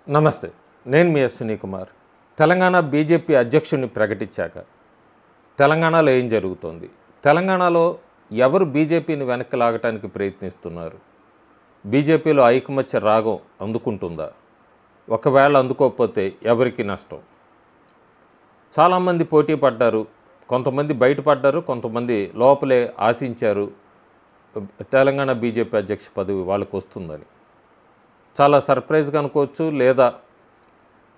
నమస్తే, నేను మీ అశ్విని కుమార్. తెలంగాణ బీజేపీ అధ్యక్షుడిని ప్రకటించాక తెలంగాణలో ఏం జరుగుతోంది? తెలంగాణలో ఎవరు బీజేపీని వెనక్కి లాగటానికి ప్రయత్నిస్తున్నారు? బీజేపీలో ఐకమత్య రాగం అందుకుంటుందా? ఒకవేళ అందుకోకపోతే ఎవరికి నష్టం? చాలామంది పోటీ పడ్డారు, కొంతమంది బయటపడ్డారు, కొంతమంది లోపలే ఆశించారు తెలంగాణ బీజేపీ అధ్యక్ష పదవి వాళ్ళకు వస్తుందని. చాలా సర్ప్రైజ్గా అనుకోవచ్చు, లేదా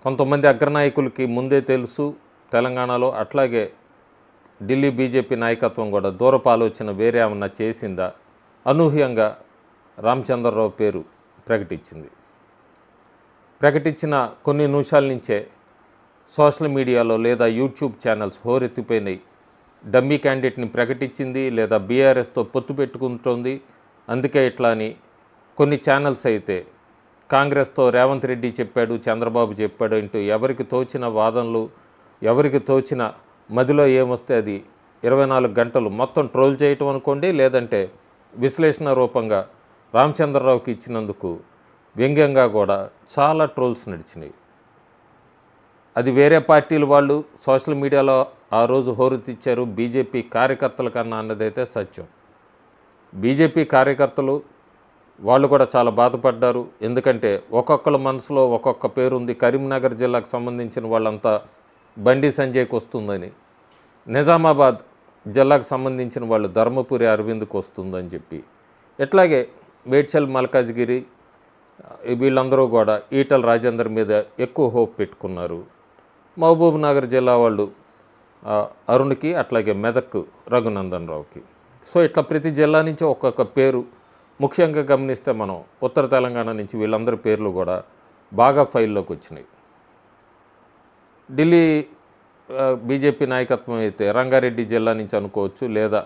కొంతమంది అగ్రనాయకులకి ముందే తెలుసు తెలంగాణలో. అట్లాగే ఢిల్లీ బీజేపీ నాయకత్వం కూడా దూరపు ఆలోచన వేరే ఏమన్నా చేసిందా? అనూహ్యంగా రామచంద్రరావు పేరు ప్రకటించిన కొన్ని నిమిషాల నుంచే సోషల్ మీడియాలో లేదా యూట్యూబ్ ఛానల్స్ హోరెత్తిపోయినాయి. డమ్మీ క్యాండిడేట్ని ప్రకటించింది, లేదా బీఆర్ఎస్తో పొత్తు పెట్టుకుంటోంది, అందుకే ఇట్లా అని. కొన్ని ఛానల్స్ అయితే కాంగ్రెస్తో రేవంత్ రెడ్డి చెప్పాడు, చంద్రబాబు చెప్పాడు అంటూ ఎవరికి తోచిన వాదనలు, ఎవరికి తోచిన మదిలో ఏమొస్తే అది 24 గంటలు మొత్తం ట్రోల్ చేయటం అనుకోండి, లేదంటే విశ్లేషణ రూపంగా రామచంద్రరావుకి ఇచ్చినందుకు వ్యంగ్యంగా కూడా చాలా ట్రోల్స్ నడిచినాయి. అది వేరే పార్టీల వాళ్ళు సోషల్ మీడియాలో ఆ రోజు హోరెత్తిచ్చారు, బీజేపీ కార్యకర్తల కన్నా అన్నదైతే సత్యం. బీజేపీ కార్యకర్తలు వాళ్ళు కూడా చాలా బాధపడ్డారు. ఎందుకంటే ఒక్కొక్కళ్ళ మనసులో ఒక్కొక్క పేరుంది. కరీంనగర్ జిల్లాకు సంబంధించిన వాళ్ళంతా బండి సంజయ్కి వస్తుందని, నిజామాబాద్ జిల్లాకు సంబంధించిన వాళ్ళు ధర్మపురి అరవింద్కి వస్తుందని చెప్పి, ఎట్లాగే మేడ్చల్ మల్కాజ్గిరి వీళ్ళందరూ కూడా ఈటల రాజేందర్ మీద ఎక్కువ హోప్ పెట్టుకున్నారు. మహబూబ్ నగర్ జిల్లా వాళ్ళు అరుణ్కి, అట్లాగే మెదక్ రఘునందన్ రావుకి. సో ఇట్లా ప్రతి జిల్లా నుంచి ఒక్కొక్క పేరు. ముఖ్యంగా గమనిస్తే మనం ఉత్తర తెలంగాణ నుంచి వీళ్ళందరి పేర్లు కూడా బాగా ఫైల్లోకి వచ్చినాయి. ఢిల్లీ బీజేపీ నాయకత్వం అయితే రంగారెడ్డి జిల్లా నుంచి అనుకోవచ్చు, లేదా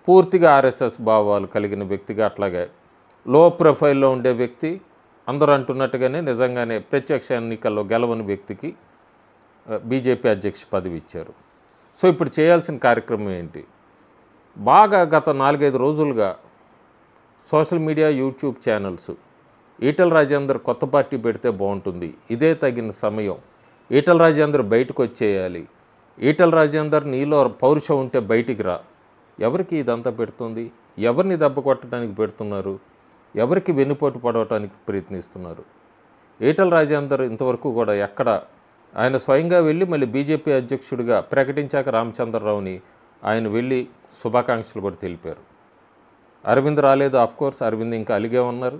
పూర్తిగా ఆర్ఎస్ఎస్ భావాలు కలిగిన వ్యక్తిగా, అట్లాగే లో ప్రొఫైల్లో ఉండే వ్యక్తి, అందరూ అంటున్నట్టుగానే నిజంగానే ప్రత్యక్ష ఎన్నికల్లో గెలవని వ్యక్తికి బీజేపీ అధ్యక్ష పదవి ఇచ్చారు. సో ఇప్పుడు చేయాల్సిన కార్యక్రమం ఏంటి? బాగా గత 4-5 రోజులుగా social media, YouTube channels Etela Rajender కొత్త పార్టీ పెడితే బాగుంటుంది, ఇదే తగిన సమయం, ఈటల రాజేందర్ బయటకు వచ్చేయాలి, ఈటల రాజేందర్ నీలో పౌరుషం ఉంటే బయటికి రా. ఎవరికి ఇదంతా పెడుతుంది? ఎవరిని దెబ్బ కొట్టడానికి పెడుతున్నారు? ఎవరికి వెన్నుపోటు పడవటానికి ప్రయత్నిస్తున్నారు? ఈటల రాజేందర్ ఇంతవరకు కూడా ఎక్కడ ఆయన స్వయంగా వెళ్ళి మళ్ళీ బీజేపీ అధ్యక్షుడిగా ప్రకటించాక రామచంద్రరావుని ఆయన వెళ్ళి శుభాకాంక్షలు కూడా తెలిపారు. అరవింద్ రాలేదు, ఆఫ్కోర్స్ అరవింద్ ఇంకా అలిగే ఉన్నారు.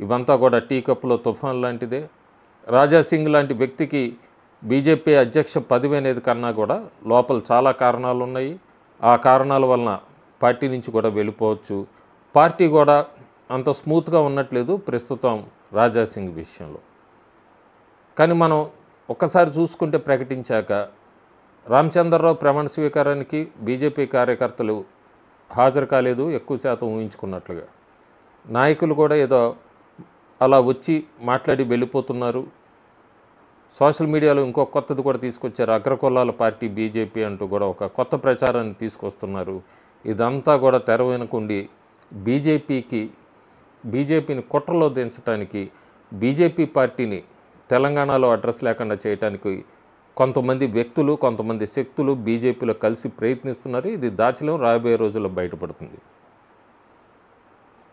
ఇవంతా కూడా టీ కప్పులో తుఫాన్ లాంటిదే. రాజాసింగ్ లాంటి వ్యక్తికి బీజేపీ అధ్యక్ష పదవి అనేది కన్నా కూడా లోపల చాలా కారణాలు ఉన్నాయి. ఆ కారణాల వలన పార్టీ నుంచి కూడా వెళ్ళిపోవచ్చు. పార్టీ కూడా అంత స్మూత్గా ఉన్నట్లేదు ప్రస్తుతం రాజాసింగ్ విషయంలో. కానీ మనం ఒక్కసారి చూసుకుంటే ప్రకటించాక రామచంద్రరావు ప్రమాణ స్వీకారానికి బీజేపీ కార్యకర్తలు హాజరు కాలేదు, ఎక్కువ శాతం ఊహించుకున్నట్లుగా. నాయకులు కూడా ఏదో అలా వచ్చి మాట్లాడి వెళ్ళిపోతున్నారు. సోషల్ మీడియాలో ఇంకో కొత్తది కూడా తీసుకొచ్చారు, అగ్రకులాల పార్టీ బీజేపీ అంటూ కూడా ఒక కొత్త ప్రచారాన్ని తీసుకొస్తున్నారు. ఇదంతా కూడా తెర వెనుకుండి బీజేపీని కుట్రలో దించడానికి, బీజేపీ పార్టీని తెలంగాణలో అడ్రస్ లేకుండా చేయడానికి కొంతమంది వ్యక్తులు, కొంతమంది శక్తులు బీజేపీలో కలిసి ప్రయత్నిస్తున్నారు. ఇది దాచలేం, రాబోయే రోజుల్లో బయటపడుతుంది.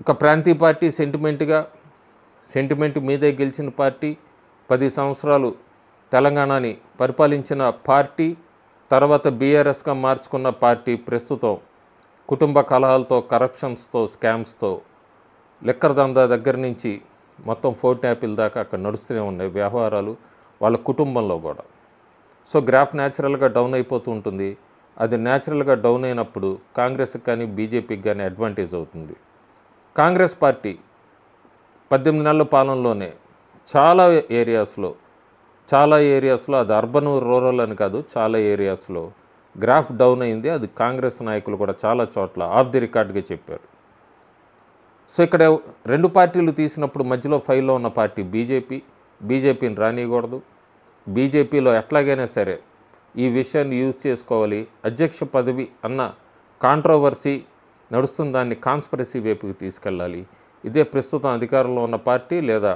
ఒక ప్రాంతీయ పార్టీ సెంటిమెంట్ మీదే గెలిచిన పార్టీ, 10 సంవత్సరాలు తెలంగాణని పరిపాలించిన పార్టీ, తర్వాత బీఆర్ఎస్గా మార్చుకున్న పార్టీ ప్రస్తుతం కుటుంబ కలహాలతో, కరప్షన్స్తో, స్కామ్స్తో, లిక్కర్ దందా దగ్గర నుంచి మొత్తం ఫోర్ట్ యాపిల్ దాకా అక్కడ నడుస్తూనే ఉన్నాయి వ్యవహారాలు వాళ్ళ కుటుంబంలో కూడా. సో గ్రాఫ్ న్యాచురల్గా డౌన్ అయిపోతూ ఉంటుంది. అది న్యాచురల్గా డౌన్ అయినప్పుడు కాంగ్రెస్కి కానీ బీజేపీకి కానీ అడ్వాంటేజ్ అవుతుంది. కాంగ్రెస్ పార్టీ 18 నెలల పాలనలోనే చాలా ఏరియాస్లో అది అర్బన్ రూరల్ అని కాదు, చాలా ఏరియాస్లో గ్రాఫ్ డౌన్ అయింది. అది కాంగ్రెస్ నాయకులు కూడా చాలా చోట్ల ఆఫ్ ది రికార్డ్గా చెప్పారు. సో ఇక్కడ 2 పార్టీలు తీసినప్పుడు మధ్యలో ఫైల్లో ఉన్న పార్టీ బీజేపీని రానియకూడదు. బీజేపీలో ఎట్లాగైనా సరే ఈ విషయాన్ని యూజ్ చేసుకోవాలి. అధ్యక్ష పదవి అన్న కాంట్రోవర్సీ నడుస్తున్న దాన్ని కాన్స్పిరసీ వైపుకి తీసుకెళ్ళాలి. ఇదే ప్రస్తుతం అధికారంలో ఉన్న పార్టీ లేదా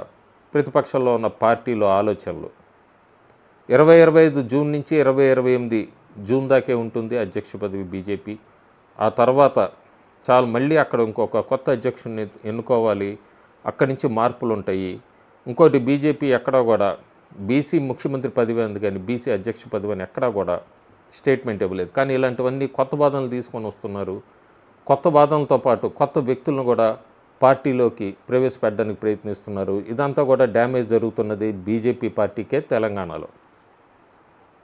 ప్రతిపక్షంలో ఉన్న పార్టీలో ఆలోచనలు. 2025 జూన్ నుంచి 2028 జూన్ దాకే ఉంటుంది అధ్యక్ష పదవి బీజేపీ. ఆ తర్వాత చాలు మళ్ళీ అక్కడ ఇంకొక కొత్త అధ్యక్షుడిని ఎన్నుకోవాలి. అక్కడి నుంచి మార్పులు ఉంటాయి. ఇంకోటి బీజేపీ ఎక్కడా కూడా బీసీ ముఖ్యమంత్రి పదవి ఉంది కానీ బీసీ అధ్యక్ష పదవి అని ఎక్కడా కూడా స్టేట్మెంట్ ఇవ్వలేదు. కానీ ఇలాంటివన్నీ కొత్త వాదనలు తీసుకొని వస్తున్నారు. కొత్త వాదనలతో పాటు కొత్త వ్యక్తులను కూడా పార్టీలోకి ప్రవేశపెట్టడానికి ప్రయత్నిస్తున్నారు. ఇదంతా కూడా డ్యామేజ్ జరుగుతున్నది బీజేపీ పార్టీకే తెలంగాణలో.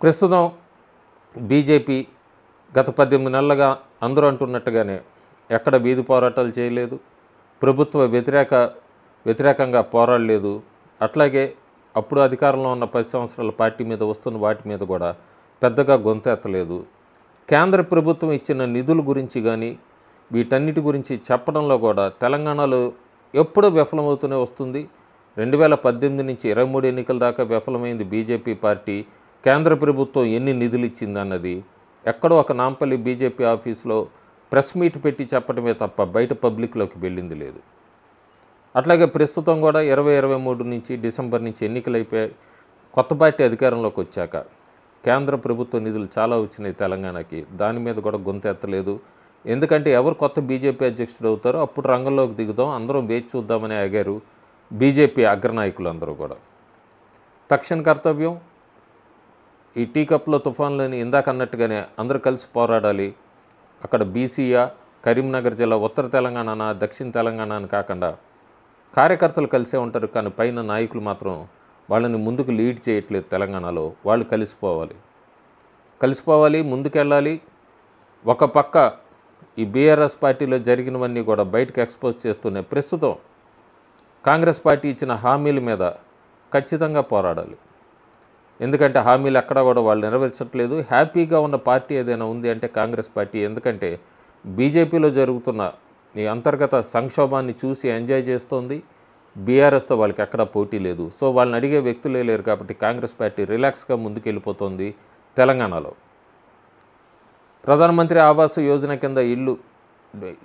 ప్రస్తుతం బీజేపీ గత 18 నెలలుగా అందరూ అంటున్నట్టుగానే ఎక్కడ వీధి పోరాటాలు చేయలేదు, ప్రభుత్వ వ్యతిరేకంగా పోరాడలేదు. అట్లాగే అప్పుడు అధికారంలో ఉన్న 10 సంవత్సరాల పార్టీ మీద వస్తున్న వాటి మీద కూడా పెద్దగా గొంతెత్తలేదు. కేంద్ర ప్రభుత్వం ఇచ్చిన నిధుల గురించి కానీ వీటన్నిటి గురించి చెప్పడంలో కూడా తెలంగాణలో ఎప్పుడూ విఫలమవుతూనే వస్తుంది. 2018 నుంచి 23 ఎన్నికల దాకా విఫలమైంది బీజేపీ పార్టీ. కేంద్ర ప్రభుత్వం ఎన్ని నిధులు ఇచ్చిందన్నది ఎక్కడో ఒక నాంపల్లి బీజేపీ ఆఫీస్లో ప్రెస్ మీట్ పెట్టి చెప్పడమే తప్ప బయట పబ్లిక్లోకి వెళ్ళింది లేదు. అట్లాగే ప్రస్తుతం కూడా 2023 నుంచి డిసెంబర్ నుంచి ఎన్నికలైపోయాయి. కొత్త పార్టీ అధికారంలోకి వచ్చాక కేంద్ర ప్రభుత్వ నిధులు చాలా వచ్చినాయి తెలంగాణకి. దాని మీద కూడా గొంతెత్తలేదు. ఎందుకంటే ఎవరు కొత్త బీజేపీ అధ్యక్షుడు అవుతారో అప్పుడు రంగంలోకి దిగుదాం, అందరం వేచి చూద్దామని ఆగారు బీజేపీ అగ్రనాయకులు అందరూ కూడా. తక్షణ కర్తవ్యం ఈ టీ కప్లో తుఫాన్లని ఇందాక అన్నట్టుగానే అందరూ కలిసి పోరాడాలి. అక్కడ బీసీయా, కరీంనగర్ జిల్లా ఉత్తర తెలంగాణ, దక్షిణ తెలంగాణ అని కాకుండా కార్యకర్తలు కలిసే ఉంటారు. కానీ పైన నాయకులు మాత్రం వాళ్ళని ముందుకు లీడ్ చేయట్లేదు. తెలంగాణలో వాళ్ళు కలిసిపోవాలి, ముందుకెళ్ళాలి. ఒక పక్క ఈ బీఆర్ఎస్ పార్టీలో జరిగినవన్నీ కూడా బయటకు ఎక్స్పోజ్ చేస్తూనే ప్రస్తుతం కాంగ్రెస్ పార్టీ ఇచ్చిన హామీల మీద ఖచ్చితంగా పోరాడాలి. ఎందుకంటే హామీలు ఎక్కడా కూడా వాళ్ళు నెరవేర్చట్లేదు. హ్యాపీగా ఉన్న పార్టీ ఏదైనా ఉంది అంటే కాంగ్రెస్ పార్టీ. ఎందుకంటే బీజేపీలో జరుగుతున్న ఈ అంతర్గత సంక్షోభాన్ని చూసి ఎంజాయ్ చేస్తోంది. బీఆర్ఎస్తో వాళ్ళకి ఎక్కడా పోటీ లేదు. సో వాళ్ళని అడిగే వ్యక్తులే లేరు కాబట్టి కాంగ్రెస్ పార్టీ రిలాక్స్గా ముందుకెళ్ళిపోతుంది. తెలంగాణలో ప్రధానమంత్రి ఆవాస్ యోజన కింద ఇల్లు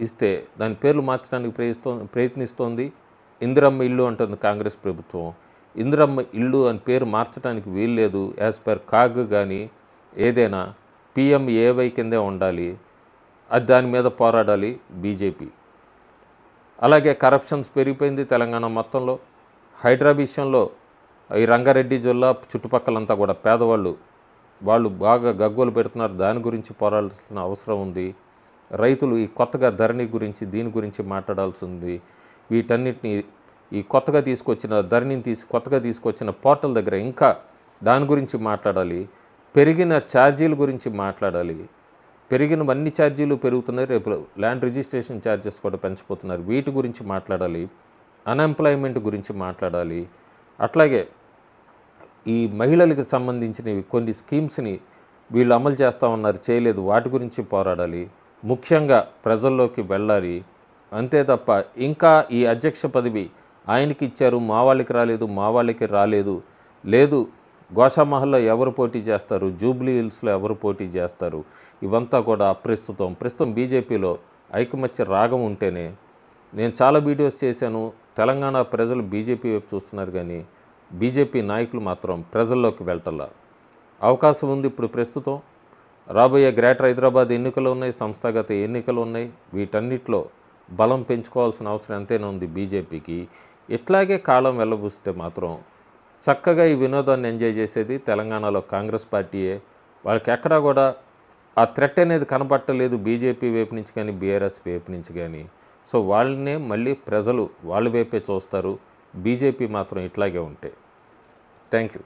ఇస్తే దాని పేర్లు మార్చడానికి ప్రయత్నిస్తోంది. ఇందిరమ్మ ఇల్లు అంటుంది కాంగ్రెస్ ప్రభుత్వం. ఇందిరమ్మ ఇల్లు అని పేరు మార్చడానికి వీల్లేదు. యాజ్ పర్ కాగ్ కానీ ఏదైనా PMAY కిందే ఉండాలి. అది దాని మీద పోరాడాలి బీజేపీ. అలాగే కరప్షన్స్ పెరిగిపోయింది తెలంగాణ మొత్తంలో. హైడ్రా విషయంలో ఈ రంగారెడ్డి జిల్లా చుట్టుపక్కలంతా కూడా పేదవాళ్ళు వాళ్ళు బాగా గగ్గోలు పెడుతున్నారు. దాని గురించి పోరాడాల్సిన అవసరం ఉంది. రైతులు ఈ కొత్తగా ధరణి గురించి దీని గురించి మాట్లాడాల్సి ఉంది. వీటన్నిటిని ఈ కొత్తగా తీసుకొచ్చిన పోర్టల్ దగ్గర ఇంకా దాని గురించి మాట్లాడాలి. పెరిగిన ఛార్జీల గురించి మాట్లాడాలి. పెరిగినవన్నీ ఛార్జీలు పెరుగుతున్నాయి. రేపు ల్యాండ్ రిజిస్ట్రేషన్ ఛార్జెస్ కూడా పెంచిపోతున్నారు. వీటి గురించి మాట్లాడాలి. అన్ఎంప్లాయ్మెంట్ గురించి మాట్లాడాలి. అట్లాగే ఈ మహిళలకు సంబంధించినవి కొన్ని స్కీమ్స్ని వీళ్ళు అమలు చేస్తూ ఉన్నారు, చేయలేదు. వాటి గురించి పోరాడాలి. ముఖ్యంగా ప్రజల్లోకి వెళ్ళాలి. అంతే తప్ప ఇంకా ఈ అధ్యక్ష పదవి ఆయనకి ఇచ్చారు, మా వాళ్ళకి రాలేదు, లేదు గోషామహల్లో ఎవరు పోటీ చేస్తారు, జూబ్లీ హిల్స్లో ఎవరు పోటీ చేస్తారు, ఇవంతా కూడా ప్రస్తుతం బీజేపీలో ఐకమత్య రాగం ఉంటేనే. నేను చాలా వీడియోస్ చేశాను. తెలంగాణ ప్రజలు బీజేపీ వైపు చూస్తున్నారు కానీ బీజేపీ నాయకులు మాత్రం ప్రజల్లోకి వెళ్ళటల్లా. అవకాశం ఉంది. ఇప్పుడు ప్రస్తుతం రాబోయే గ్రేటర్ హైదరాబాద్ ఎన్నికలు ఉన్నాయి, సంస్థాగత ఎన్నికలు ఉన్నాయి. వీటన్నిటిలో బలం పెంచుకోవాల్సిన అవసరం ఎంతైనా ఉంది బీజేపీకి. ఇట్లాగే కాలం వెళ్ళబూస్తే మాత్రం చక్కగా ఈ వినోదాన్ని ఎంజాయ్ చేసేది తెలంగాణలో కాంగ్రెస్ పార్టీయే. వాళ్ళకి ఎక్కడా కూడా ఆ థ్రెట్ అనేది కనబట్టలేదు బీజేపీ వైపు నుంచి కానీ బీఆర్ఎస్ వైపు నుంచి కానీ. సో వాళ్ళనే మళ్ళీ ప్రజలు వాళ్ళ వైపే చూస్తారు. బీజేపీ మాత్రం ఇట్లాగే ఉంటే. Thank you.